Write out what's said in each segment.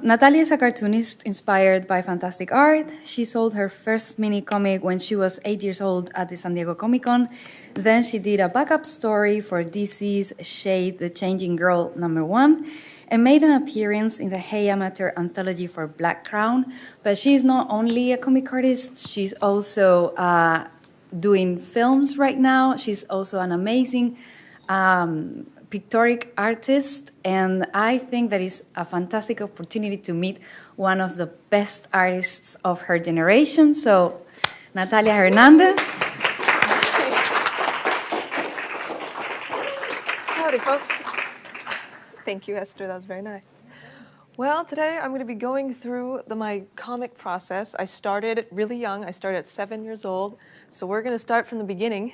Natalia is a cartoonist inspired by fantastic art. She sold her first mini comic when she was 8 years old at the San Diego Comic Con. Then she did a backup story for DC's Shade the Changing Girl #1 and made an appearance in the Hey Amateur anthology for Black Crown. But she's not only a comic artist, she's also doing films right now. She's also an amazing pictorial artist, and I think that is a fantastic opportunity to meet one of the best artists of her generation. So, Natalia Hernandez. Howdy, folks. Thank you, Esther. That was very nice. Well, today I'm going to be going through my comic process. I started really young. I started at 7 years old. So we're going to start from the beginning,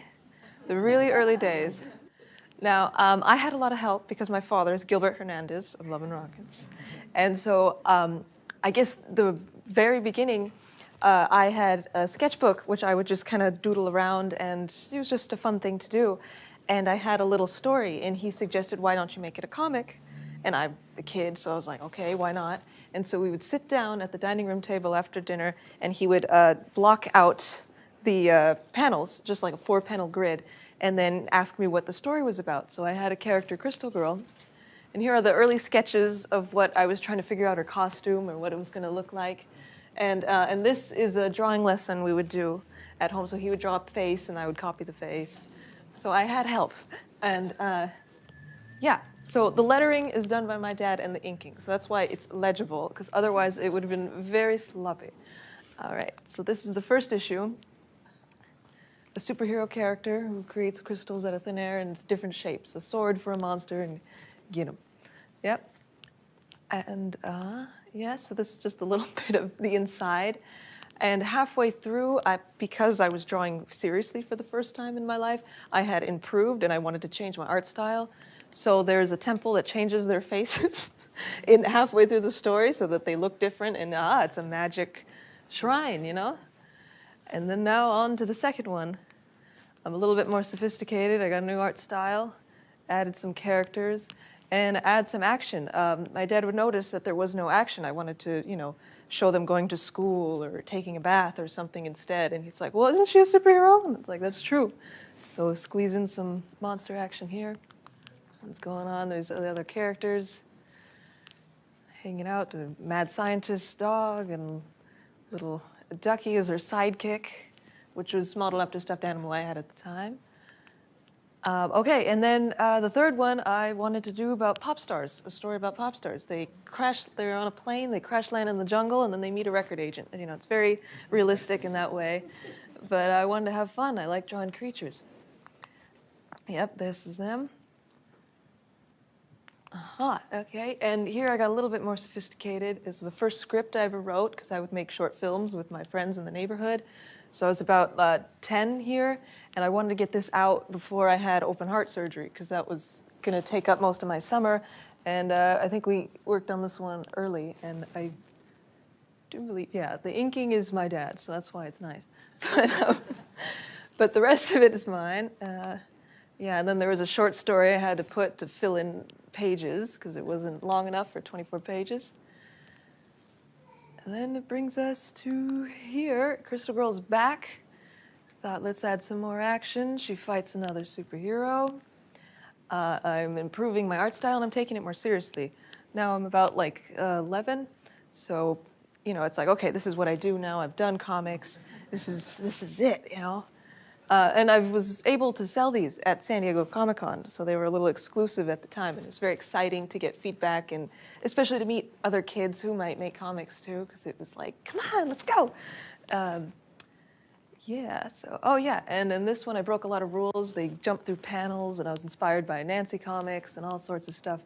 the really early days. Now, I had a lot of help because my father is Gilbert Hernandez of Love and Rockets. And so I guess the very beginning, I had a sketchbook, which I would just kind of doodle around, and it was just a fun thing to do. And I had a little story, and he suggested, why don't you make it a comic? And I'm the kid, so I was like, okay, why not? And so we would sit down at the dining room table after dinner, and he would block out the panels, just like a 4-panel grid, and then ask me what the story was about. So I had a character, Crystal Girl, and here are the early sketches of what I was trying to figure out her costume or what it was going to look like. And this is a drawing lesson we would do at home. So he would draw a face, and I would copy the face. So I had help. And yeah, so the lettering is done by my dad and the inking. So that's why it's legible, because otherwise it would have been very sloppy. All right, so this is the first issue. A superhero character who creates crystals out of thin air in different shapes. A sword for a monster, and get him. Yep. And yeah, so this is just a little bit of the inside. And halfway through, because I was drawing seriously for the first time in my life, I had improved and I wanted to change my art style. So there's a temple that changes their faces in halfway through the story so that they look different, and it's a magic shrine, you know? And then now on to the second one. I'm a little bit more sophisticated. I got a new art style, added some characters, and add some action. My dad would notice that there was no action. I wanted to, show them going to school or taking a bath or something instead. And he's like, well, isn't she a superhero? And it's like, that's true. So squeeze in some monster action here. What's going on? There's the other characters hanging out. A mad scientist dog and little Ducky is her sidekick, which was modeled after a stuffed animal I had at the time. Okay, and then the third one I wanted to do about pop stars, a story about pop stars. They're on a plane, they crash land in the jungle, and then they meet a record agent. And, it's very realistic in that way, but I wanted to have fun. I like drawing creatures. Yep, this is them. Okay, and here I got a little bit more sophisticated. It's the first script I ever wrote, because I would make short films with my friends in the neighborhood. So I was about 10 here, and I wanted to get this out before I had open heart surgery, because that was going to take up most of my summer. And I think we worked on this one early, and I do believe, yeah, the inking is my dad, so that's why it's nice. But the rest of it is mine. Yeah, and then there was a short story I had to put to fill in pages, because it wasn't long enough for 24 pages. And then it brings us to here. Crystal Girl's back. Thought, let's add some more action. She fights another superhero. I'm improving my art style, and I'm taking it more seriously. Now I'm about 11, so it's like, okay, this is what I do now. I've done comics. This is it, And I was able to sell these at San Diego Comic Con, so they were a little exclusive at the time, and it was very exciting to get feedback, and especially to meet other kids who might make comics too, because it was like, come on, let's go. Yeah, and in this one I broke a lot of rules. They jumped through panels, and I was inspired by Nancy comics and all sorts of stuff.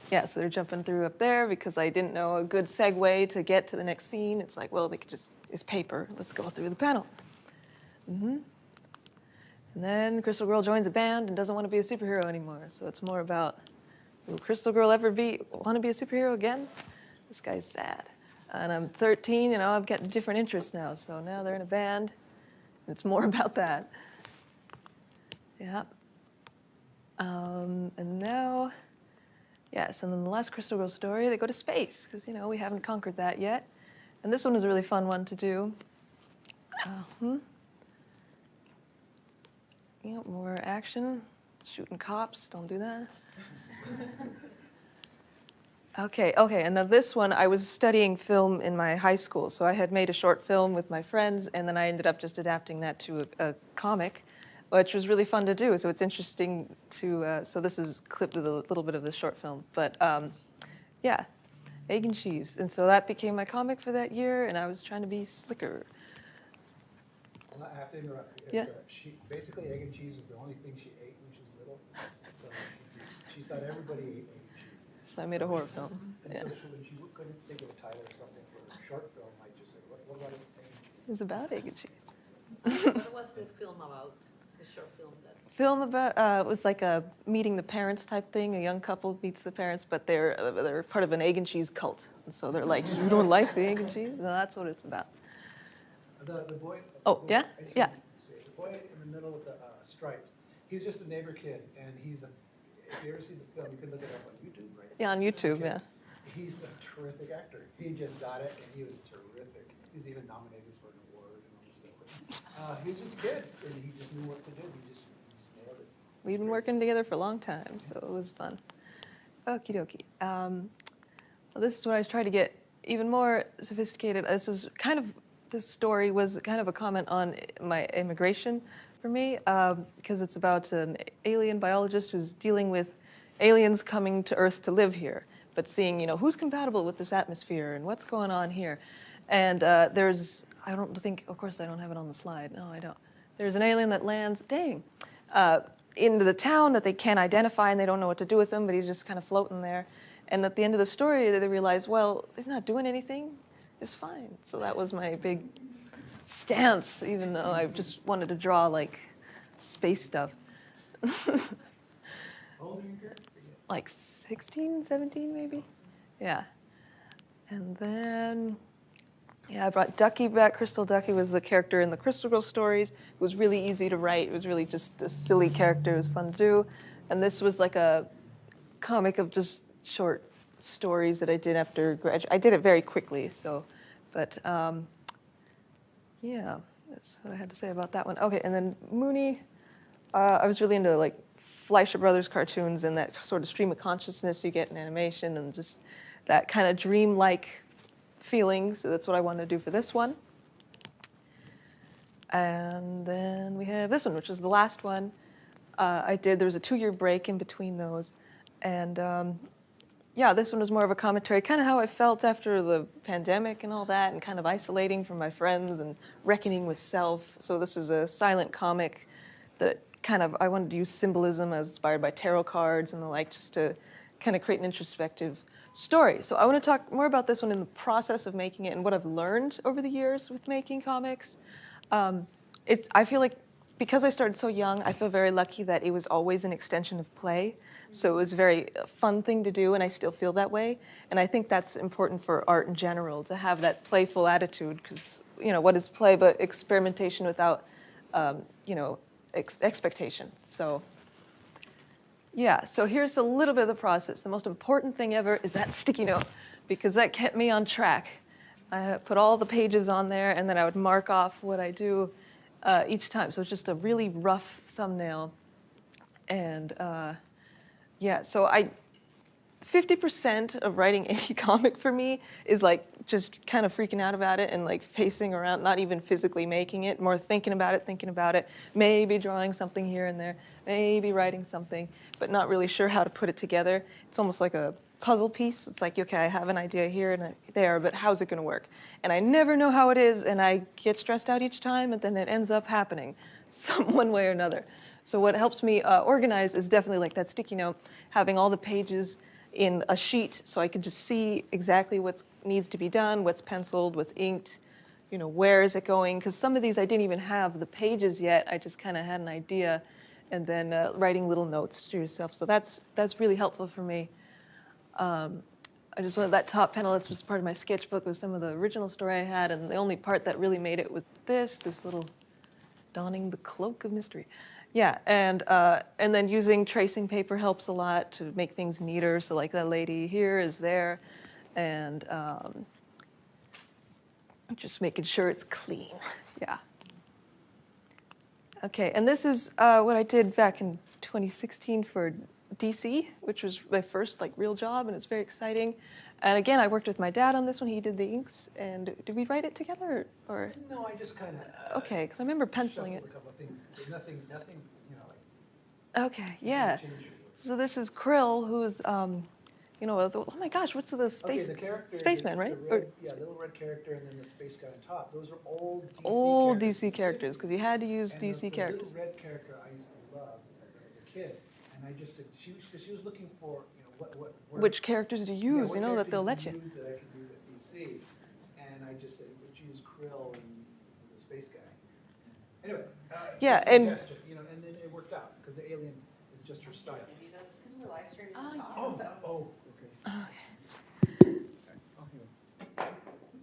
Yeah, so they're jumping through up there because I didn't know a good segue to get to the next scene. It's like, well, they could just, it's paper, let's go through the panel. And then Crystal Girl joins a band and doesn't want to be a superhero anymore. So it's more about, will Crystal Girl ever want to be a superhero again? This guy's sad. And I'm 13, I've got different interests now. So now they're in a band, and it's more about that. Yeah. And now Yes, and then the last Crystal Girl story, they go to space, because, we haven't conquered that yet. And this one was a really fun one to do. More action, shooting cops, don't do that. Okay, and then this one, I was studying film in my high school, so I had made a short film with my friends, and then I ended up just adapting that to a comic, which was really fun to do. So it's interesting to, so this is clipped with a little bit of the short film, but yeah, egg and cheese. And so that became my comic for that year, and I was trying to be slicker. Well, I have to interrupt because Yeah. basically egg and cheese was the only thing she ate when she was little. So she thought everybody ate egg and cheese. So I made a horror film. And Yeah. so when she couldn't think of a title or something for a short film, I just said, what about egg and cheese? It was about egg and cheese. What was the film about? The short film that. Film about it was like a meeting the parents type thing. A young couple meets the parents, but they're part of an egg and cheese cult, and so they're like, "You don't like the egg and cheese?" No, that's what it's about. The boy. Oh, yeah? I just Yeah. wanted to say, the boy in the middle with the stripes. He's just a neighbor kid, and he's a. If you ever see the film, you can look it up on YouTube, right? Yeah, on YouTube. Okay. Yeah. He's a terrific actor. He just got it, and he was terrific. He was even nominated for an award and all this stuff. He was just a kid, and he just knew what to do. He just nailed it. We've been working together for a long time, so it was fun. Okie dokie. Well, this is where I was trying to get even more sophisticated. This story was kind of a comment on my immigration for me, because it's about an alien biologist who's dealing with aliens coming to Earth to live here, but seeing, who's compatible with this atmosphere and what's going on here. And I don't think, of course I don't have it on the slide. No, I don't. There's an alien that lands, into the town that they can't identify and they don't know what to do with him, but he's just kind of floating there. And at the end of the story, they realize, well, he's not doing anything. It's fine. So that was my big stance, even though I just wanted to draw like space stuff. How old are you, Karen? Like 16, 17 maybe? Yeah. And then, I brought Ducky back. Crystal Ducky was the character in the Crystal Girl stories. It was really easy to write. It was really just a silly character. It was fun to do. And this was like a comic of just short stories that I did after graduation. I did it very quickly, but that's what I had to say about that one. Okay, and then Mooney, I was really into like Fleischer Brothers cartoons and that sort of stream of consciousness you get in animation and just that kind of dreamlike feeling. So that's what I wanted to do for this one. And then we have this one, which is the last one there was a 2-year break in between those. And this one was more of a commentary, kind of how I felt after the pandemic and all that, and kind of isolating from my friends and reckoning with self. So this is a silent comic that I wanted to use symbolism. I was inspired by tarot cards and the like, just to kind of create an introspective story. So I want to talk more about this one in the process of making it and what I've learned over the years with making comics. I feel like because I started so young, I feel very lucky that it was always an extension of play. So it was a very fun thing to do, and I still feel that way. And I think that's important for art in general, to have that playful attitude, because, what is play but experimentation without, expectation. So, so here's a little bit of the process. The most important thing ever is that sticky note, because that kept me on track. I put all the pages on there, and then I would mark off what I do each time. So it's just a really rough thumbnail. And so 50% of writing a comic for me is like just kind of freaking out about it and like pacing around, not even physically making it, more thinking about it, maybe drawing something here and there, maybe writing something, but not really sure how to put it together. It's almost like a puzzle piece. It's like, okay, I have an idea here and there, but how's it going to work? And I never know how it is, and I get stressed out each time, and then it ends up happening one way or another. So what helps me organize is definitely like that sticky note, having all the pages in a sheet so I can just see exactly what needs to be done, what's penciled, what's inked, where is it going? Because some of these I didn't even have the pages yet. I just kind of had an idea, and then writing little notes to yourself. So that's really helpful for me. I just wanted that top panel. This was part of my sketchbook with some of the original story I had, and the only part that really made it was this little donning the cloak of mystery. Yeah, and then using tracing paper helps a lot to make things neater. So like that lady here is there, and just making sure it's clean. Yeah. Okay, and this is what I did back in 2016 for DC, which was my first like real job, and it's very exciting. And again, I worked with my dad on this one. He did the inks, and did we write it together or? No, I just kind of. Okay, because I remember penciling it. A couple of things, but nothing, you know, like. Okay, yeah. So this is Krill, who's, you know, oh my gosh, what's the space? Okay, the character. Spaceman, right? The red, yeah, little red character, and then the space guy on top. Those are old DC characters, because you had to use and DC characters. The little red character I used to love as a kid, and I just said she was looking for, you know, which characters to use, you know, that they'll let you. Use that I could use at DC, and I just said, would you use Krill and the space guy? Anyway, yeah, and you know, and then it worked out because the alien is just her style. Because we're live streaming. Okay.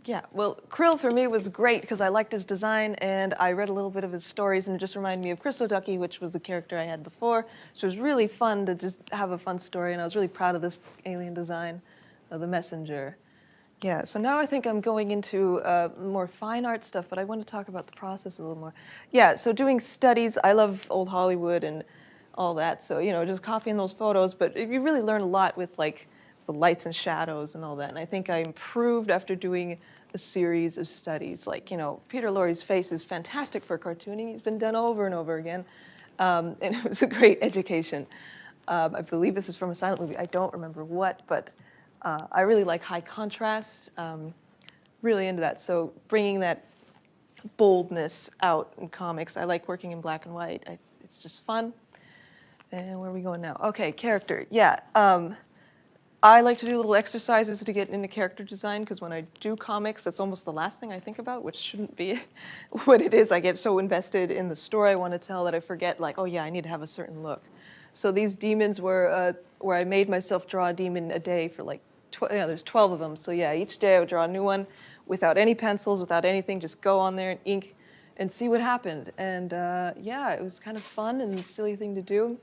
Yeah, well, Krill for me was great because I liked his design, and I read a little bit of his stories, and it just reminded me of Crystal Ducky, which was the character I had before. So it was really fun to just have a fun story, and I was really proud of this alien design of the messenger. Yeah, so now I think I'm going into more fine art stuff, but I want to talk about the process a little more. Yeah, so doing studies, I love old Hollywood and all that, so, you know, just copying those photos, but you really learn a lot with, like, the lights and shadows and all that, and I think I improved after doing a series of studies. Like, you know, Peter Lorre's face is fantastic for cartooning. He's been done over and over again, and it was a great education. I believe this is from a silent movie. I don't remember what, but I really like high contrast, really into that. So bringing that boldness out in comics. I like working in black and white. It's just fun. And where are we going now? Okay, character. Yeah. I like to do little exercises to get into character design because when I do comics, that's almost the last thing I think about, which shouldn't be what it is. I get so invested in the story I want to tell that I forget, like, oh yeah, I need to have a certain look. So these demons were where I made myself draw a demon a day for like, there's 12 of them. So yeah, each day I would draw a new one without any pencils, without anything, just go on there and ink and see what happened. And yeah, it was kind of fun and a silly thing to do.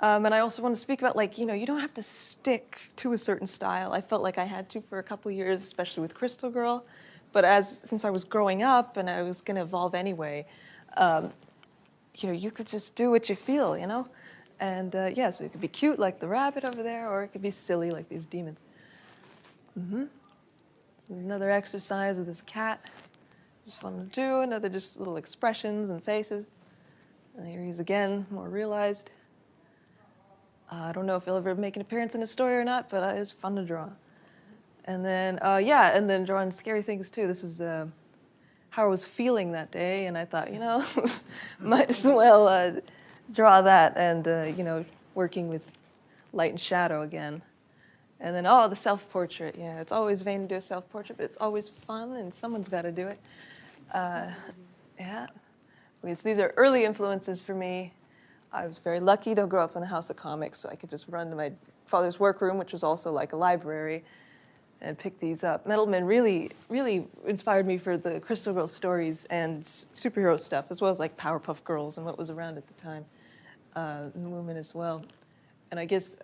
And I also want to speak about, like, you know, you don't have to stick to a certain style. I felt like I had to for a couple of years, especially with Crystal Girl. But since I was growing up and I was going to evolve anyway, you know, you could just do what you feel, you know? And yeah, so it could be cute like the rabbit over there, or it could be silly like these demons. Another exercise of this cat. Just fun to do. Another just little expressions and faces. And here he's again, more realized. I don't know if he'll ever make an appearance in a story or not, but it's fun to draw. And then, yeah, and then drawing scary things too. This is how I was feeling that day, and I thought, you know, might as well draw that, and, you know, working with light and shadow again. And then, the self-portrait. Yeah, it's always vain to do a self-portrait, but it's always fun, and someone's got to do it. Yeah. Okay, so these are early influences for me. I was very lucky to grow up in a house of comics, so I could just run to my father's workroom, which was also like a library, and pick these up. Mellon really, really inspired me for the Crystal Girl stories and superhero stuff, as well as like Powerpuff Girls and what was around at the time, and women as well. And I guess,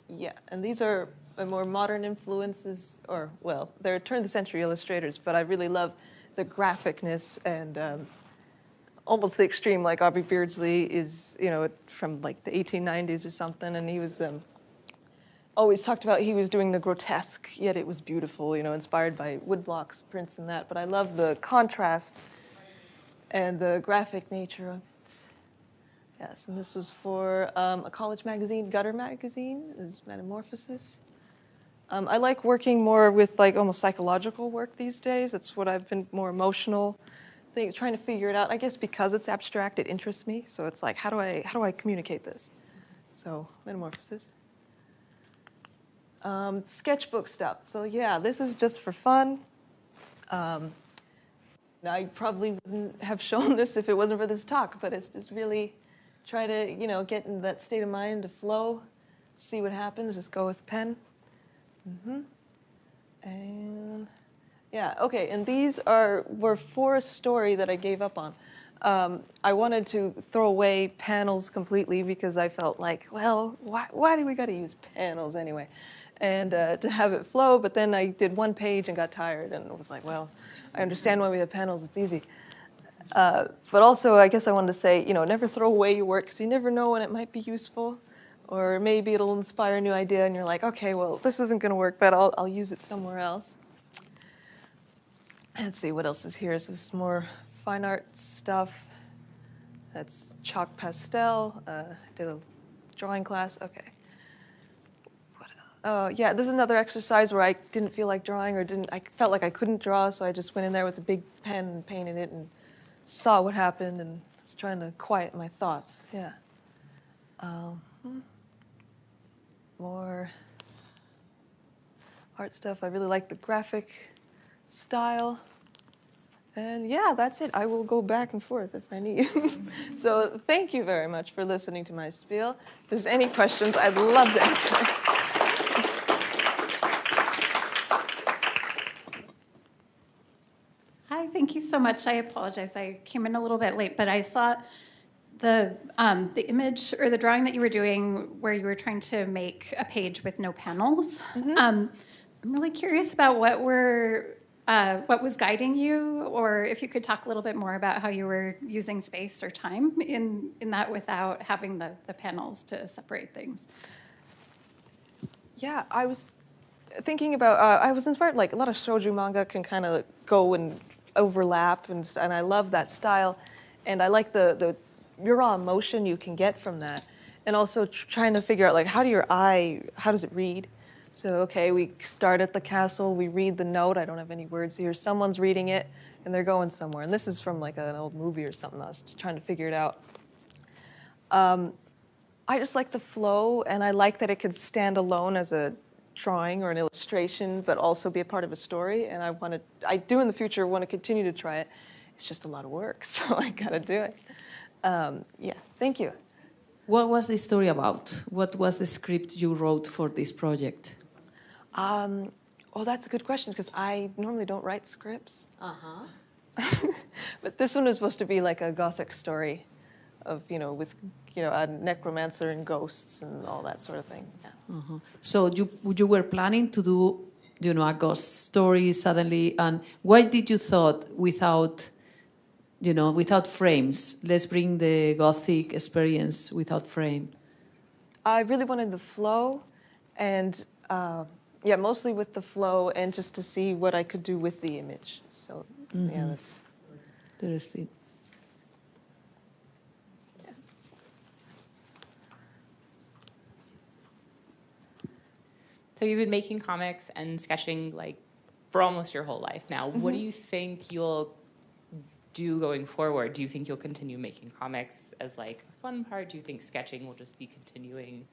yeah, and these are more modern influences, or, well, they're turn-of-the-century illustrators, but I really love the graphicness and almost the extreme, like Aubrey Beardsley is, you know, from like the 1890s or something, and he was always talked about he was doing the grotesque, yet it was beautiful, you know, inspired by woodblocks, prints and that, but I love the contrast and the graphic nature of it. Yes, and this was for a college magazine, Gutter magazine, is Metamorphosis. I like working more with like almost psychological work these days. It's what I've been more emotional. Trying to figure it out. I guess because it's abstract, it interests me. So it's like, how do I communicate this? So Metamorphosis. Sketchbook stuff. So yeah, this is just for fun. Now I probably wouldn't have shown this if it wasn't for this talk, but it's just really try to, you know, get in that state of mind to flow, see what happens. Just go with pen. And yeah, okay, and these were for a story that I gave up on. I wanted to throw away panels completely because I felt like, well, why do we got to use panels anyway? And to have it flow, but then I did one page and got tired and was like, well, I understand why we have panels, it's easy. But also, I guess I wanted to say, never throw away your work because you never know when it might be useful, or maybe it'll inspire a new idea and you're like, okay, well, this isn't going to work, but I'll use it somewhere else. Let's see, what else is here? Is this more fine art stuff? That's chalk pastel. Did a drawing class. Okay. Yeah, this is another exercise where I didn't feel like drawing, I felt like I couldn't draw, so I just went in there with a big pen and painted it and saw what happened and was trying to quiet my thoughts. Yeah. More art stuff. I really like the graphic style. And yeah, that's it. I will go back and forth if I need. So thank you very much for listening to my spiel. If there's any questions, I'd love to answer. Hi, thank you so much. I apologize. I came in a little bit late, but I saw the image or the drawing that you were doing where you were trying to make a page with no panels. Mm-hmm. I'm really curious about what was guiding you, or if you could talk a little bit more about how you were using space or time in that without having the panels to separate things. Yeah, I was thinking about, I was inspired, like a lot of shoujo manga can kind of go and overlap, and I love that style. And I like the raw emotion you can get from that. And also trying to figure out, like, how does it read? So, okay, we start at the castle, we read the note, I don't have any words here, someone's reading it, and they're going somewhere. And this is from like an old movie or something, I was just trying to figure it out. I just like the flow, and I like that it could stand alone as a drawing or an illustration, but also be a part of a story, and I do in the future want to continue to try it. It's just a lot of work, so I gotta do it. Yeah, thank you. What was the story about? What was the script you wrote for this project? Well, that's a good question, because I normally don't write scripts. Uh-huh. But this one is supposed to be like a Gothic story of, with, a necromancer and ghosts and all that sort of thing. Yeah. Uh-huh. So you were planning to do, a ghost story suddenly, and why did you thought without frames? Let's bring the Gothic experience without frame. I really wanted the flow, and mostly with the flow, and just to see what I could do with the image. So, yeah, that's interesting. Yeah. So you've been making comics and sketching for almost your whole life now. Mm-hmm. What do you think you'll do going forward? Do you think you'll continue making comics as a fun part? Do you think sketching will just be continuing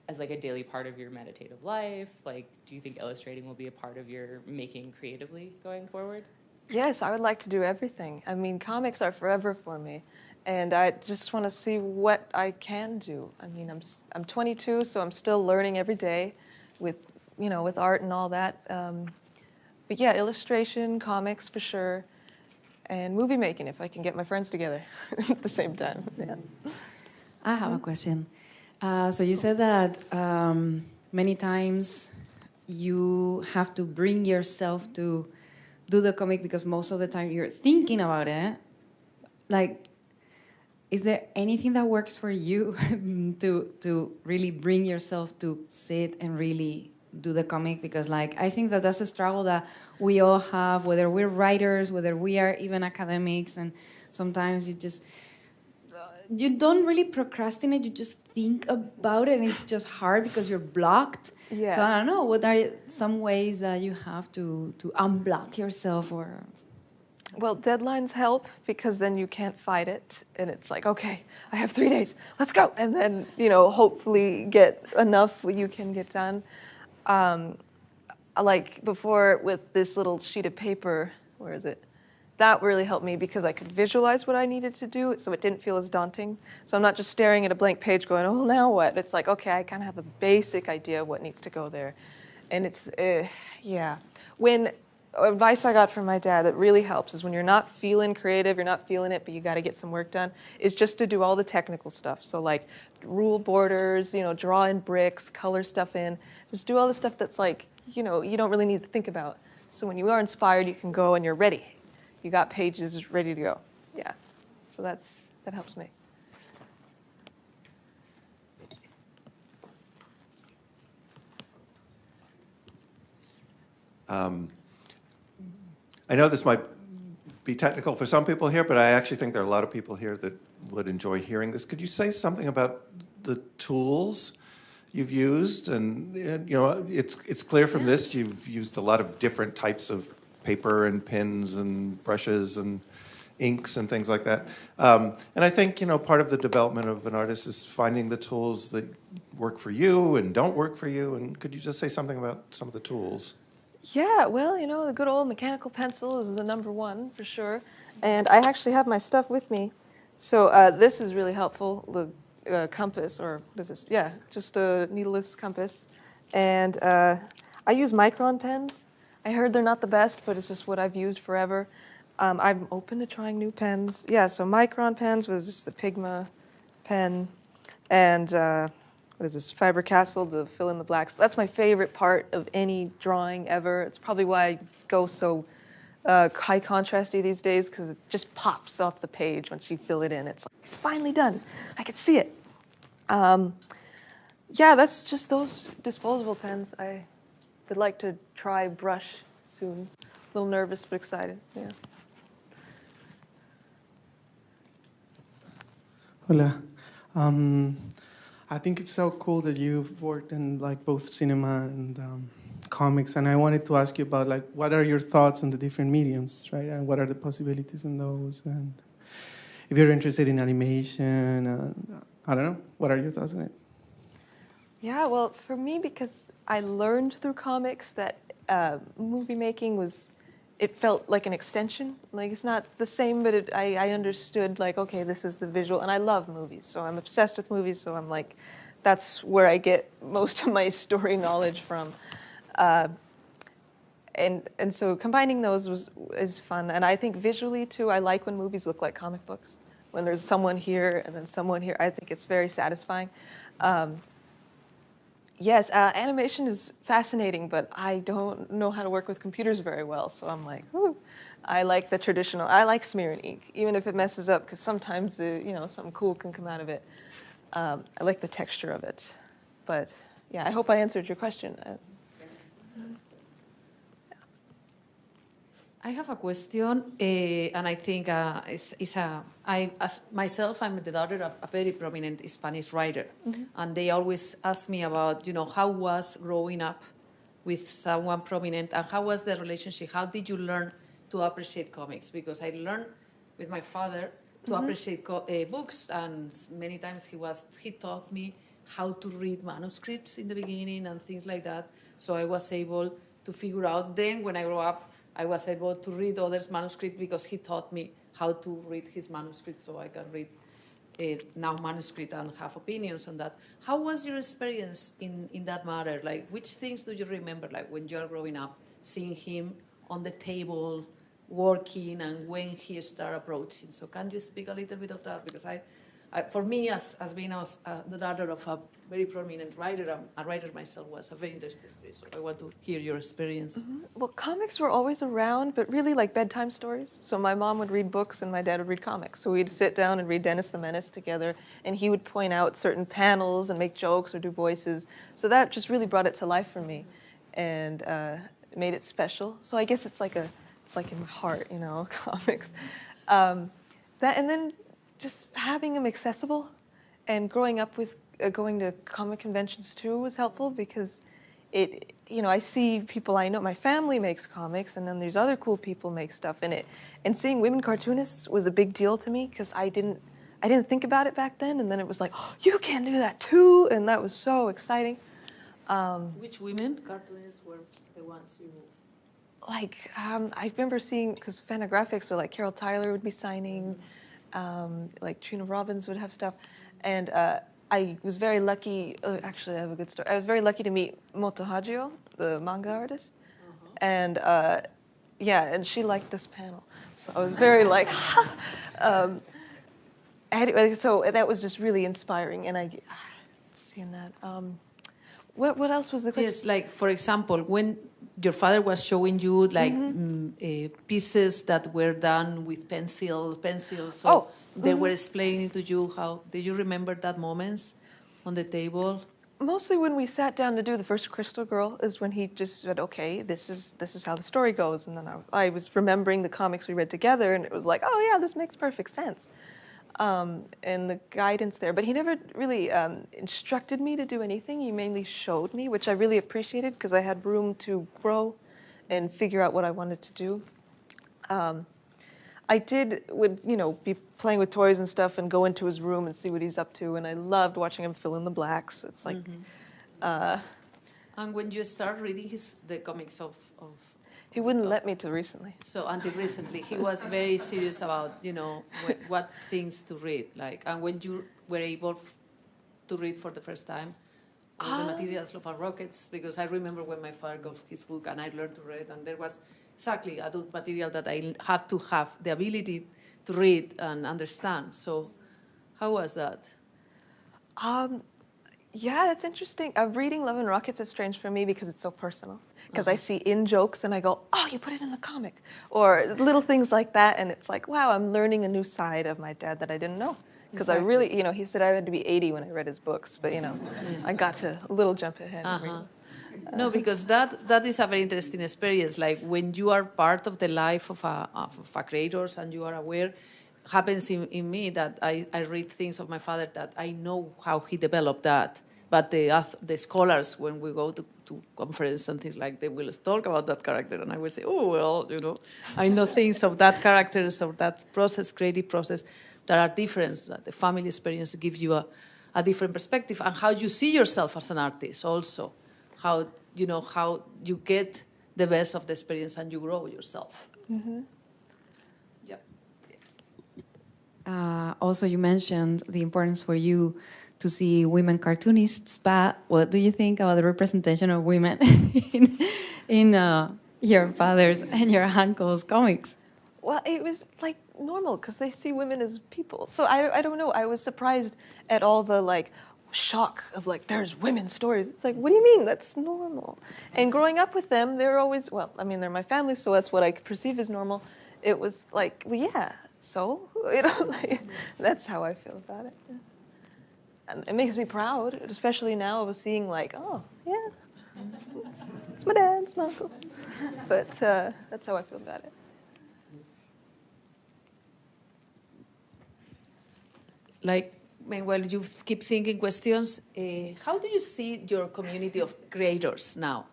as a daily part of your meditative life? Do you think illustrating will be a part of your making creatively going forward? Yes, I would like to do everything. I mean, comics are forever for me, and I just want to see what I can do. I mean, I'm 22, so I'm still learning every day with art and all that. But yeah, illustration, comics for sure. And movie making, if I can get my friends together at the same time. Yeah. I have a question. So you said that many times you have to bring yourself to do the comic because most of the time you're thinking about it. Is there anything that works for you to really bring yourself to sit and really do the comic? Because I think that's a struggle that we all have, whether we're writers, whether we are even academics, and sometimes you don't really procrastinate, you just think about it, and it's just hard because you're blocked. Yeah. So I don't know, what are some ways that you have to unblock yourself? Or Well, deadlines help, because then you can't fight it, and it's like, okay, I have 3 days, let's go, and then hopefully get enough you can get done. Before with this little sheet of paper, where is it? That really helped me because I could visualize what I needed to do, so it didn't feel as daunting. So I'm not just staring at a blank page going, oh, now what? It's like, okay, I kind of have a basic idea of what needs to go there. And it's, yeah. When advice I got from my dad that really helps is when you're not feeling creative, you're not feeling it, but you got to get some work done, is just to do all the technical stuff. So like rule borders, draw in bricks, color stuff in. Just do all the stuff that's like, you don't really need to think about. So when you are inspired, you can go and you're ready. You got pages ready to go. Yeah. So that helps me. I know this might be technical for some people here, but I actually think there are a lot of people here that would enjoy hearing this. Could you say something about the tools you've used? And it's clear from this you've used a lot of different types of paper and pens and brushes and inks and things like that. And I think part of the development of an artist is finding the tools that work for you and don't work for you. And could you just say something about some of the tools? Yeah, well, the good old mechanical pencil is the number one for sure. And I actually have my stuff with me. So this is really helpful, the compass, or what is this? Yeah, just a needleless compass. And I use micron pens. I heard they're not the best, but it's just what I've used forever. I'm open to trying new pens. Yeah, so micron pens was just the Pigma pen. And what is this, Faber-Castell to fill in the blacks. That's my favorite part of any drawing ever. It's probably why I go so high contrasty these days, because it just pops off the page once you fill it in. It's like, it's finally done. I can see it. Yeah, that's just those disposable pens. I would like to try brush soon. A little nervous, but excited, yeah. Hola. I think it's so cool that you've worked in both cinema and comics, and I wanted to ask you about what are your thoughts on the different mediums, right? And what are the possibilities in those? And if you're interested in animation, I don't know, what are your thoughts on it? Yeah, well, for me, because I learned through comics that movie making it felt like an extension. Like, it's not the same, but I understood, okay, this is the visual. And I love movies, so I'm obsessed with movies, so I'm like, that's where I get most of my story knowledge from. And so combining those is fun. And I think visually, too, I like when movies look like comic books. When there's someone here and then someone here, I think it's very satisfying. Yes, animation is fascinating, but I don't know how to work with computers very well. So I'm like, ooh. I like the traditional. I like smear and ink, even if it messes up, because sometimes something cool can come out of it. I like the texture of it. But yeah, I hope I answered your question. I have a question, and I think as myself, I'm the daughter of a very prominent Spanish writer, and they always ask me about, how was growing up with someone prominent, and how was the relationship? How did you learn to appreciate comics? Because I learned with my father to appreciate books, and many times he taught me how to read manuscripts in the beginning and things like that. So I was able to figure out. Then when I grew up, I was able to read others' manuscripts because he taught me how to read his manuscript, so I can read now manuscript and have opinions on that. How was your experience in that matter? Which things do you remember, when you are growing up, seeing him on the table, working, and when he started approaching? So can you speak a little bit of that? Because for me, as being the daughter of a very prominent writer, a writer myself, was a very interesting experience. So I want to hear your experience. Well, comics were always around, but really like bedtime stories. So my mom would read books and my dad would read comics. So we'd sit down and read Dennis the Menace together, and he would point out certain panels and make jokes or do voices. So that just really brought it to life for me, and made it special. So I guess it's like in my heart, comics. And then just having them accessible, and growing up with going to comic conventions too was helpful, because I see people I know, my family makes comics, and then there's other cool people make stuff in it. And seeing women cartoonists was a big deal to me, because I didn't think about it back then, and then it was like, oh, you can do that too, and that was so exciting. Which women cartoonists were the ones you? I remember seeing, because Fantagraphics, or Carol Tyler would be signing. Trina Robbins would have stuff. And I was very lucky, actually I have a good story. I was very lucky to meet Moto Hagio, the manga artist. And Yeah, and she liked this panel. So I was very like, anyway, so that was just really inspiring, and I seeing that. What else was the question? Yes, like for example, when your father was showing you like pieces that were done with pencils, so they were explaining to you how. Did you remember that moments on the table? Mostly when we sat down to do the first Crystal Girl is when he just said, "Okay, this is how the story goes," and then I was remembering the comics we read together, and it was like, "Oh yeah, this makes perfect sense." And the guidance there. But he never really instructed me to do anything. He mainly showed me, which I really appreciated because I had room to grow and figure out what I wanted to do. I would be playing with toys and stuff and go into his room and see what he's up to. And I loved watching him fill in the blacks. It's like... And when you start reading the comics of He wouldn't let me till recently. So until recently, he was very serious about, what things to read. Like, and when you were able to read for the first time, all the materials of our rockets, because I remember when my father got his book and I learned to read, and there was exactly adult material that I had to have the ability to read and understand. So how was that? Yeah, it's interesting. Reading Love and Rockets is strange for me because it's so personal. Because I see in-jokes and I go, oh, you put it in the comic. Or little things like that, and it's like, wow, I'm learning a new side of my dad that I didn't know. Because I really, he said I had to be 80 when I read his books, but, I got to a little jump ahead. And read them. No, because that is a very interesting experience. Like when you are part of the life of a creator and you are aware, happens in me that I read things of my father that I know how he developed that. But the scholars, when we go to conference and things like, they will talk about that character, and I will say, oh, well, I know things of that characters, of that process, creative process, that are different. That the family experience gives you a different perspective, and how you see yourself as an artist also. How you get the best of the experience and you grow yourself. Mm-hmm. Also, you mentioned the importance for you to see women cartoonists, but what do you think about the representation of women in your father's and your uncle's comics? Well, it was like normal because they see women as people. So I don't know. I was surprised at all the shock of there's women's stories. It's like, what do you mean? That's normal. And growing up with them, they're always, they're my family, so that's what I perceive as normal. It was like, well, yeah, so, that's how I feel about it. And it makes me proud, especially now of seeing oh, yeah, it's my dad, it's my uncle. But that's how I feel about it. Meanwhile, you keep thinking questions. How do you see your community of creators now?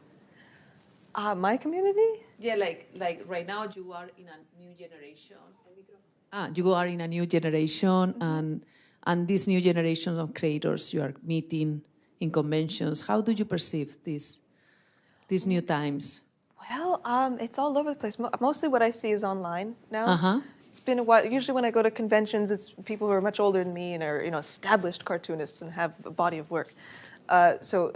My community? Yeah, like right now you are in a new generation. You are in a new generation, and this new generation of creators you are meeting in conventions. How do you perceive these new times? Well, it's all over the place. Mostly what I see is online now. It's been a while. Usually when I go to conventions, it's people who are much older than me and are established cartoonists and have a body of work. So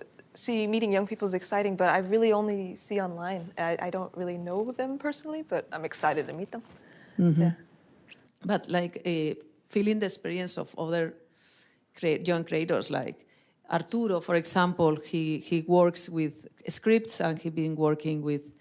meeting young people is exciting, but I really only see online. I don't really know them personally, but I'm excited to meet them. Mm-hmm. Yeah. But feeling the experience of other young creators, like Arturo, for example, he works with scripts and he's been working with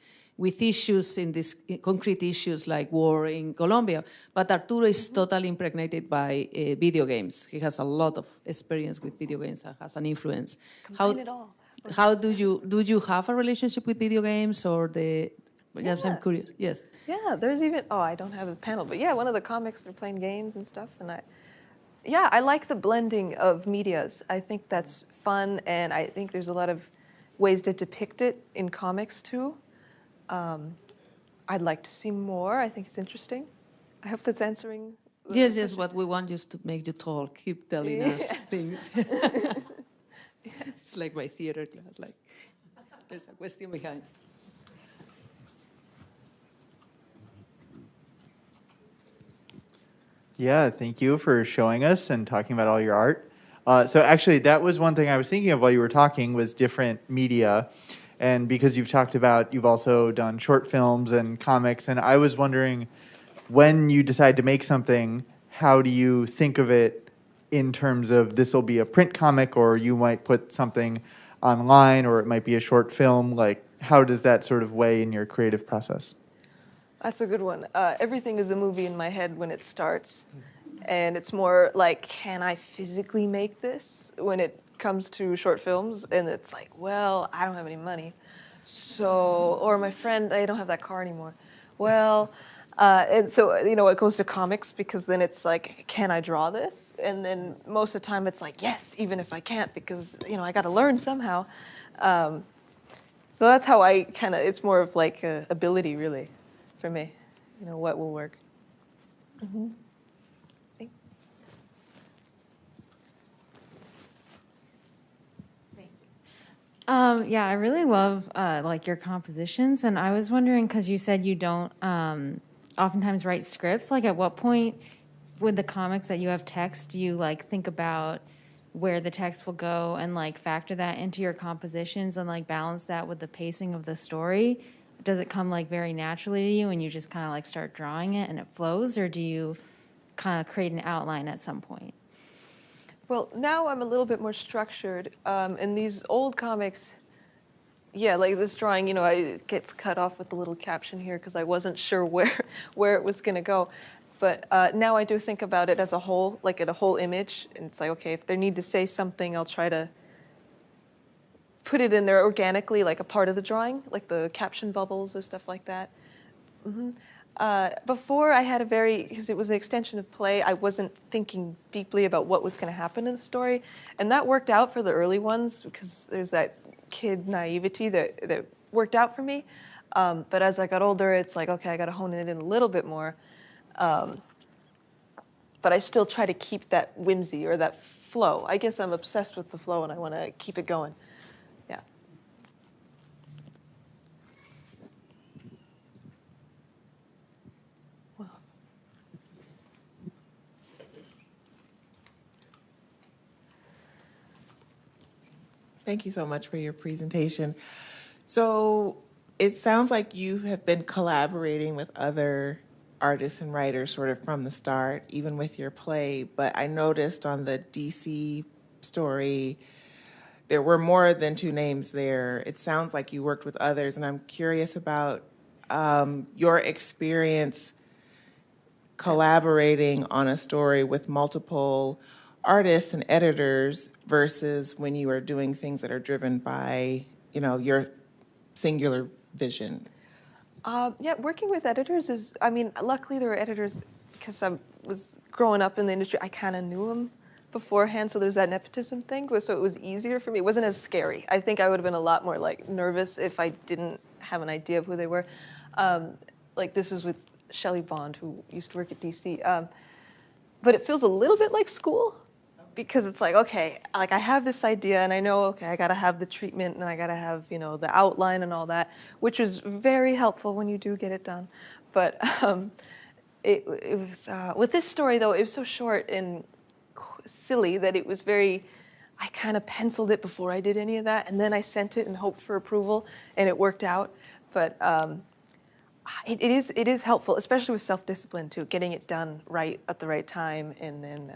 issues in these concrete issues like war in Colombia. But Arturo is totally impregnated by video games. He has a lot of experience with video games and has an influence. Combine it all. How do you have a relationship with video games or the? Yes, I'm curious. Yes. Yeah, there's even I don't have a panel, but yeah, one of the comics they're playing games and stuff, and I like the blending of medias. I think that's fun, and I think there's a lot of ways to depict it in comics too. I'd like to see more. I think it's interesting. I hope that's answering. Yes. What we want is to make you talk. Keep telling us things. It's like my theater class. Like, there's a question behind. Yeah, thank you for showing us and talking about all your art. So actually, that was one thing I was thinking of while you were talking was different media. And because you've talked about, you've also done short films and comics, and I was wondering, when you decide to make something, how do you think of it in terms of this will be a print comic, or you might put something online, or it might be a short film? Like, how does that sort of weigh in your creative process? That's a good one. Everything is a movie in my head when it starts. And it's more like, can I physically make this when it comes to short films? And it's like, well, I don't have any money. So, or my friend, they don't have that car anymore. Well, and so, it goes to comics because then it's like, can I draw this? And then most of the time it's like, yes, even if I can't, because, I got to learn somehow. So that's how I it's more of like ability, really, for me, what will work. Mm-hmm. Yeah, I really love like your compositions, and I was wondering, because you said you don't oftentimes write scripts. Like, at what point with the comics that you have text, do you like think about where the text will go and like factor that into your compositions and like balance that with the pacing of the story? Does it come like very naturally to you and you just kind of like start drawing it and it flows, or do you kind of create an outline at some point? Well, now I'm a little bit more structured. In these old comics, yeah, like this drawing, it gets cut off with the little caption here because I wasn't sure where it was going to go. But now I do think about it as a whole, like at a whole image. And it's like, okay, if they need to say something, I'll try to put it in there organically, like a part of the drawing, like the caption bubbles or stuff like that. Mm-hmm. Before I had because it was an extension of play, I wasn't thinking deeply about what was going to happen in the story. And that worked out for the early ones because there's that kid naivety that worked out for me. But as I got older, it's like, okay, I got to hone it in a little bit more. But I still try to keep that whimsy or that flow. I guess I'm obsessed with the flow and I want to keep it going. Yeah. Thank you so much for your presentation. So it sounds like you have been collaborating with other artists and writers sort of from the start, even with your play. But I noticed on the DC story, there were more than 2 names there. It sounds like you worked with others, and I'm curious about your experience collaborating on a story with multiple artists and editors versus when you are doing things that are driven by, your singular vision. Yeah, working with editors luckily there were editors because I was growing up in the industry. I kind of knew them beforehand, so there's that nepotism thing, so it was easier for me. It wasn't as scary. I think I would have been a lot more nervous if I didn't have an idea of who they were. This is with Shelley Bond, who used to work at DC. But it feels a little bit like school because it's like, okay, I have this idea and I know, okay, I got to have the treatment and I got to have, the outline and all that, which is very helpful when you do get it done. But it was, with this story though, it was so short and silly that it was I kind of penciled it before I did any of that, and then I sent it and hoped for approval, and it worked out. But it is helpful, especially with self-discipline too, getting it done right at the right time, and then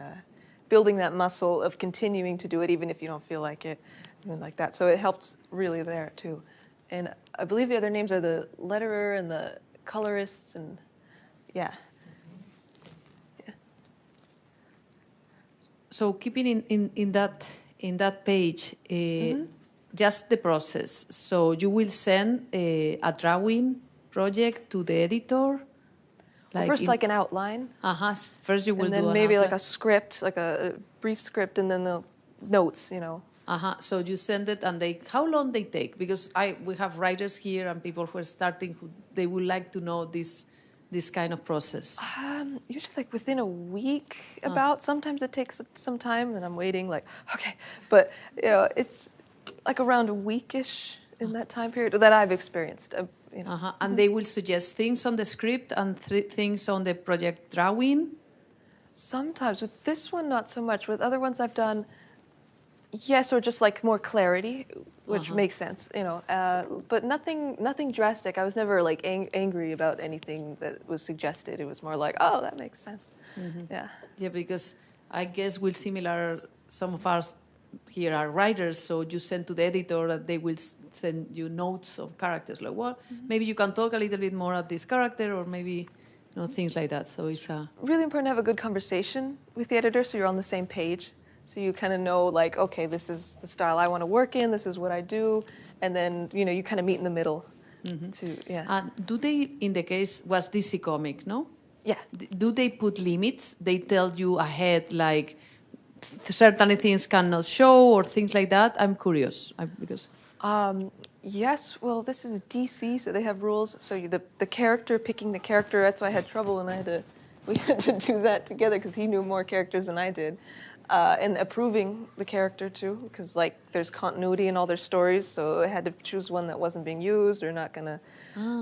building that muscle of continuing to do it even if you don't feel like it, like that. So it helps really there too. And I believe the other names are the letterer and the colorists, and yeah. So keeping in that page, just the process. So you will send a drawing project to the editor. First, an outline. First, you will and then do maybe an outline. a script, a brief script, and then the notes. So you send it, and how long they take? Because we have writers here and people who are starting who they would like to know this kind of process. Usually within a week. Sometimes it takes some time, and I'm waiting. Okay, but it's around a weekish in that time period that I've experienced. And they will suggest things on the script and things on the project drawing? Sometimes. With this one, not so much. With other ones I've done, Yes, or just like more clarity, which makes sense, you know. But nothing drastic. I was never like angry about anything that was suggested. It was more like, oh, that makes sense. Yeah. Yeah, because I guess we're similar. Some of us here are writers, so you send to the editor that they will send you notes of characters. Like, well, maybe you can talk a little bit more at this character, or maybe things like that. So it's really important to have a good conversation with the editor, so you're on the same page. So you kind of know, like, okay, this is the style I want to work in. This is what I do, and then you kind of meet in the middle. Do they, in the case, was DC comic, no? Yeah. Do they put limits? They tell you ahead, like certain things cannot show or things like that. I'm curious because. Yes. Well, this is DC, so they have rules. So the character, picking the character. That's why I had trouble, and we had to do that together because he knew more characters than I did. And approving the character too, because like there's continuity in all their stories, so I had to choose one that wasn't being used or not gonna.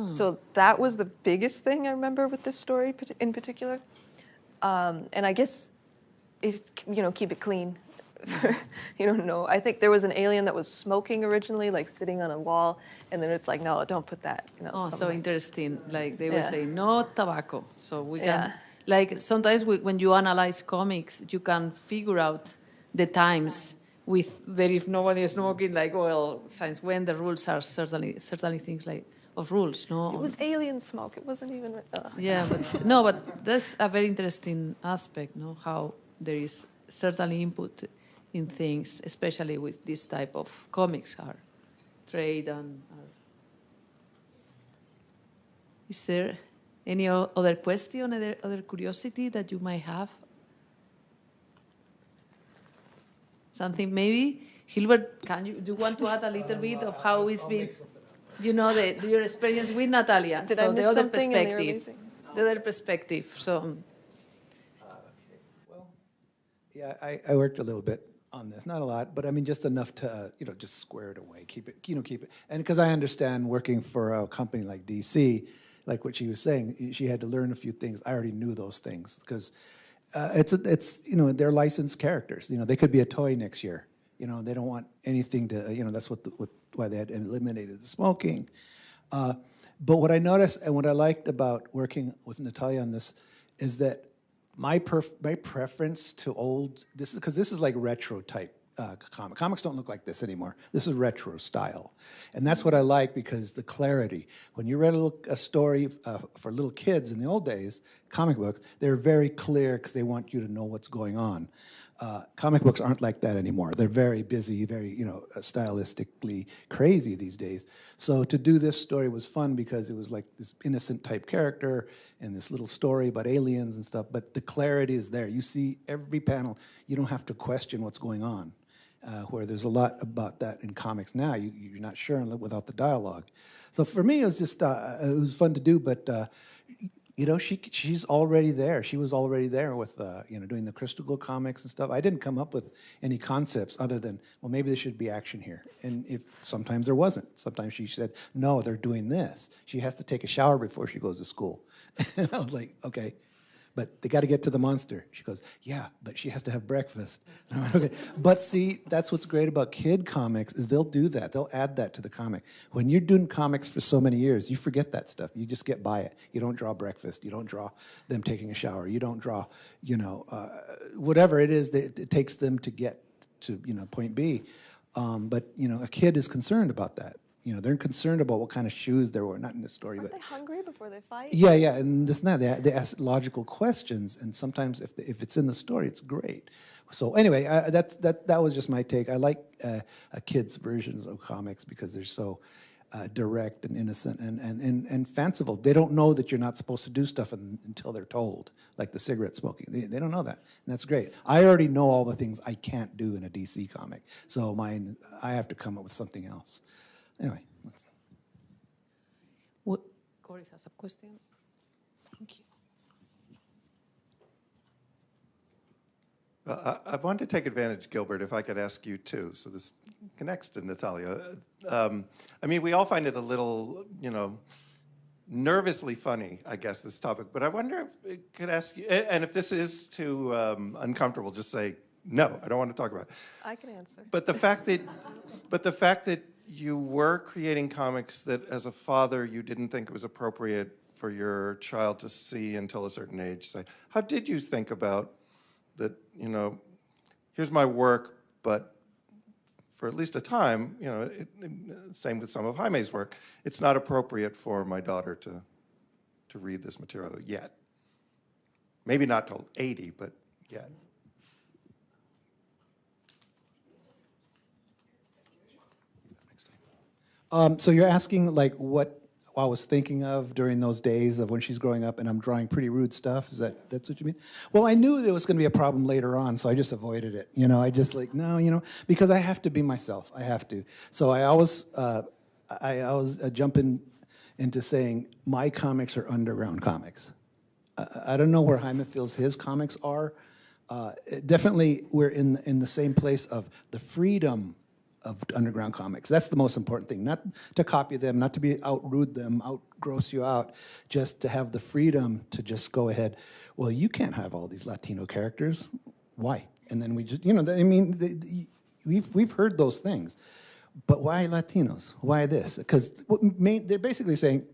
So that was the biggest thing I remember with this story in particular. And I guess keep it clean. You don't know. I think there was an alien that was smoking originally, like sitting on a wall, and then it's like, no, don't put that. So interesting. Like they were saying, no tobacco. So we can. Like sometimes when you analyze comics, you can figure out the times if nobody is smoking. Like, well, since when the rules are certainly things like of rules. No, it was alien smoke. It wasn't even. Yeah, but that's a very interesting aspect. No, how there is certainly input in things, especially with this type of comics, are trade and. Is there any other question, other curiosity that you might have? Something maybe? Gilbert, do you want to add a little bit of how it's been, your experience with Natalia? Did I miss something in the early thing? The other perspective. So. Okay. Well, yeah, I worked a little bit on this, not a lot, but I mean just enough to just square it away, keep it, and because I understand working for a company like DC. Like what she was saying, she had to learn a few things. I already knew those things because it's they're licensed characters. They could be a toy next year. They don't want anything to. That's why they had eliminated the smoking. But what I noticed and what I liked about working with Natalia on this is that my preference to old. This is like retro type. Comics don't look like this anymore. This is retro style. And that's what I like because the clarity. When you read a story for little kids in the old days, comic books, they're very clear because they want you to know what's going on. Comic books aren't like that anymore. They're very busy, very, stylistically crazy these days. So to do this story was fun because it was like this innocent type character and this little story about aliens and stuff, but the clarity is there. You see every panel. You don't have to question what's going on. Where there's a lot about that in comics now. You're not sure without the dialogue. So for me, it was just it was fun to do. But she's already there. She was already there with doing the Crystal Glow comics and stuff. I didn't come up with any concepts other than maybe there should be action here. And if sometimes there wasn't. Sometimes she said no, they're doing this. She has to take a shower before she goes to school. And I was like, okay. But they got to get to the monster. She goes, yeah, but she has to have breakfast. Okay. But see, that's what's great about kid comics is they'll do that. They'll add that to the comic. When you're doing comics for so many years, you forget that stuff. You just get by it. You don't draw breakfast. You don't draw them taking a shower. You don't draw, whatever it is that it takes them to get to, point B. But a kid is concerned about that. They're concerned about what kind of shoes there were, not in this story. Aren't but they hungry before they fight? Yeah, and this and that. They ask logical questions, and sometimes if it's in the story, it's great. So anyway, that was just my take. I like a kid's versions of comics because they're so direct and innocent and fanciful. They don't know that you're not supposed to do stuff until they're told, like the cigarette smoking. They don't know that, and that's great. I already know all the things I can't do in a DC comic, so I have to come up with something else. Anyway. Corey has a question. Thank you. I wanted to take advantage, Gilbert, if I could ask you too. So this connects to Natalia. We all find it a little, nervously funny, I guess, this topic. But I wonder if I could ask you, and if this is too uncomfortable, just say No, I don't want to talk about it. I can answer. But the fact that you were creating comics that, as a father, you didn't think it was appropriate for your child to see until a certain age. Say, how did you think about that? You know, here's my work, but for at least a time, you know, same with some of Jaime's work. It's not appropriate for my daughter to read this material yet. Maybe not till 80, but yet. So you're asking like what I was thinking of during those days of when she's growing up and I'm drawing pretty rude stuff? That's what you mean? Well, I knew there was going to be a problem later on, so I just avoided it. You know, I just like, no, you know, because I have to be myself. I have to. So I always jump into saying my comics are underground comics. I don't know where Jaime feels his comics are. Definitely we're in the same place of the freedom of underground comics. That's the most important thing. Not to copy them, not to be out-rude them, out-gross you out, just to have the freedom to just go ahead. Well, you can't have all these Latino characters. Why? And then we just, you know, I mean, we've heard those things. But why Latinos? Why this? Because they're basically saying,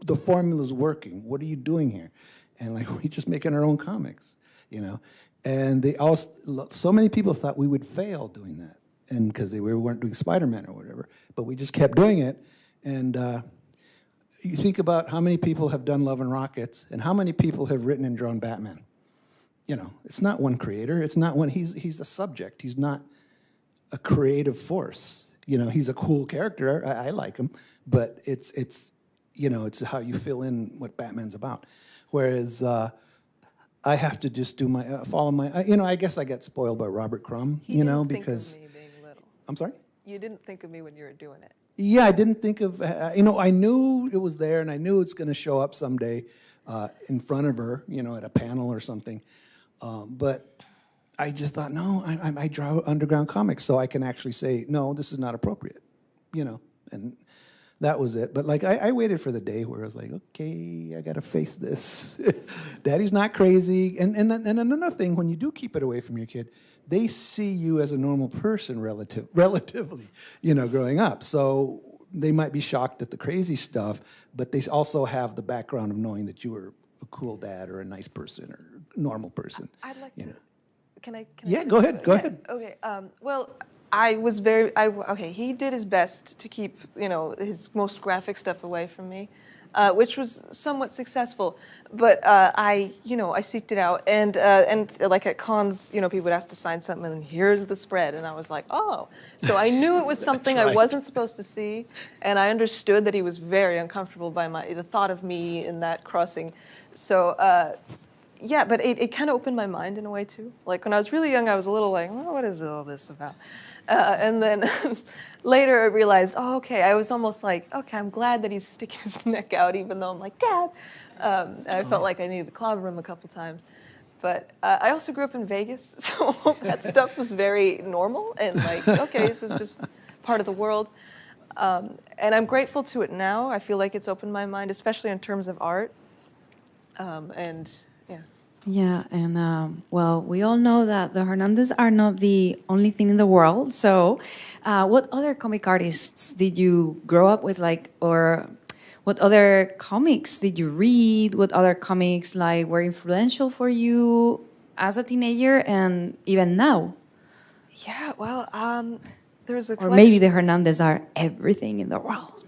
the formula's working. What are you doing here? And like, we're just making our own comics, you know? And they also, so many people thought we would fail doing that. And because we weren't doing Spider-Man or whatever, but we just kept doing it. And you think about how many people have done Love and Rockets, and how many people have written and drawn Batman. You know, it's not one creator. It's not one. He's a subject. He's not a creative force. You know, he's a cool character. I like him, but it's you know, it's how you fill in what Batman's about. Whereas I have to just do my follow my. You know, I guess I got spoiled by Robert Crumb. You know, because. I'm sorry? You didn't think of me when you were doing it. Yeah, I didn't think of, you know, I knew it was there and I knew it's going to show up someday in front of her, you know, at a panel or something. But I just thought, no, I draw underground comics so I can actually say, no, this is not appropriate, you know, and that was it. But like, I waited for the day where I was like, okay, I got to face this. Daddy's not crazy. And another thing, when you do keep it away from your kid, they see you as a normal person relatively, you know, growing up. So they might be shocked at the crazy stuff, but they also have the background of knowing that you were a cool dad or a nice person or a normal person. I'd like to. Know. Can I? Yeah, go ahead. Go ahead. Okay. Well, I was very. Okay. He did his best to keep, you know, his most graphic stuff away from me, which was somewhat successful. But I seeked it out, and like at cons, you know, people would ask to sign something, and here's the spread, and I was like, oh. So I knew it was something right. I wasn't supposed to see, and I understood that he was very uncomfortable by the thought of me in that crossing. So. Yeah, but it kind of opened my mind in a way, too. Like, when I was really young, I was a little like, oh, what is all this about? And then later I realized, oh, okay, I was almost like, okay, I'm glad that he's sticking his neck out, even though I'm like, Dad. I felt like I needed to clobber him a couple times. But I also grew up in Vegas, so that stuff was very normal. And like, okay, this is just part of the world. And I'm grateful to it now. I feel like it's opened my mind, especially in terms of art. Yeah, and well, we all know that the Hernandez are not the only thing in the world. So, what other comic artists did you grow up with, like, or what other comics did you read? What other comics like were influential for you as a teenager and even now? Yeah, well, there's a or maybe the Hernandez are everything in the world.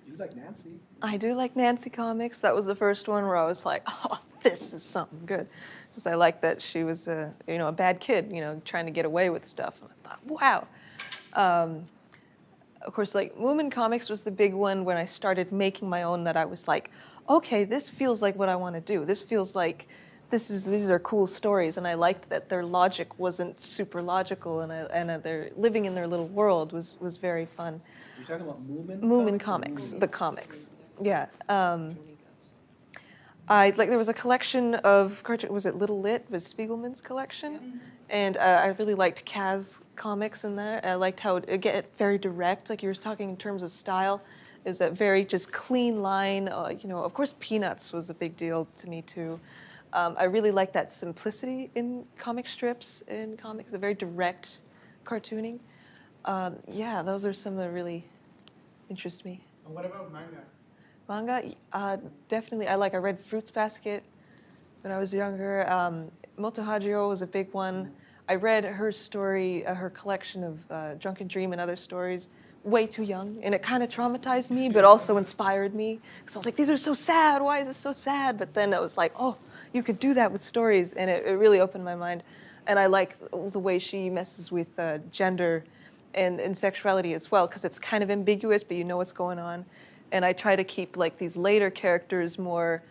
You like Nancy? I do like Nancy comics. That was the first one where I was like, oh, this is something good. Because I liked that she was a bad kid, you know, trying to get away with stuff. And I thought, wow. Of course, like Moomin Comics was the big one when I started making my own, that I was like, okay, this feels like what I want to do. This feels like these are cool stories. And I liked that their logic wasn't super logical, and they're living in their little world was very fun. You're talking about Moomin Comics, the comics. Yeah. There was a collection of cartoons. Was it Little Lit? Was Spiegelman's collection? Mm-hmm. And I really liked Kaz comics in there. I liked how it get very direct, like you were talking in terms of style. Is that very just clean line? Of course, Peanuts was a big deal to me too. I really like that simplicity in comic strips, in comics, the very direct cartooning. Yeah, those are some that really interest me. And what about manga? Manga, definitely. I read Fruits Basket when I was younger. Moto Hajio was a big one. I read her story, her collection of Drunken Dream and other stories, way too young, and it kind of traumatized me, but also inspired me. Because I was like, these are so sad. Why is it so sad? But then it was like, oh, you could do that with stories, and it really opened my mind. And I like the way she messes with gender and sexuality as well, because it's kind of ambiguous, but you know what's going on. And I try to keep like these later characters more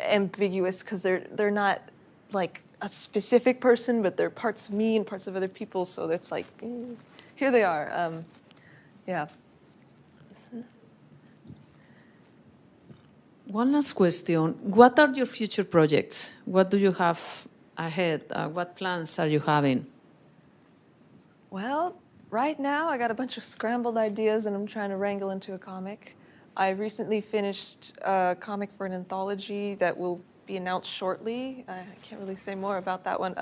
ambiguous, because they're not like a specific person, but they're parts of me and parts of other people. So it's like, here they are. Yeah. One last question. What are your future projects? What do you have ahead? What plans are you having? Well, right now I got a bunch of scrambled ideas and I'm trying to wrangle into a comic. I recently finished a comic for an anthology that will be announced shortly. I can't really say more about that one.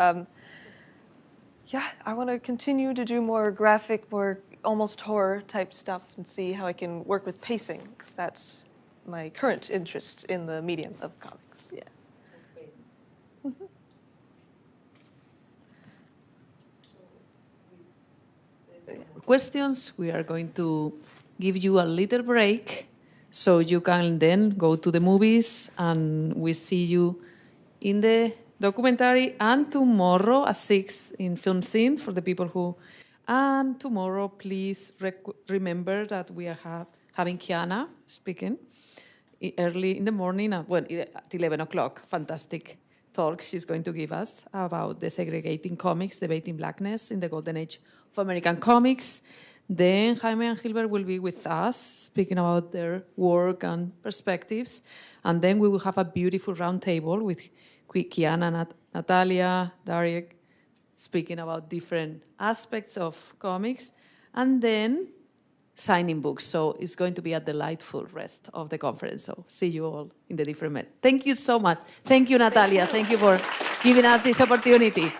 Yeah, I want to continue to do more graphic, more almost horror type stuff and see how I can work with pacing, because that's my current interest in the medium of comics. Yeah. Questions. We are going to give you a little break so you can then go to the movies, and we see you in the documentary, and tomorrow at 6 in Film Scene for the people who... And tomorrow, please remember that we are having Kiana speaking early in the morning, at 11 o'clock. Fantastic talk she's going to give us about desegregating comics, debating blackness in the golden age of American comics. Then Jaime and Gilbert will be with us, speaking about their work and perspectives. And then we will have a beautiful roundtable with Kiana, Natalia, Dariek, speaking about different aspects of comics. And then signing books. So it's going to be a delightful rest of the conference. So see you all in the different men. Thank you so much. Thank you, Natalia. Thank you for giving us this opportunity.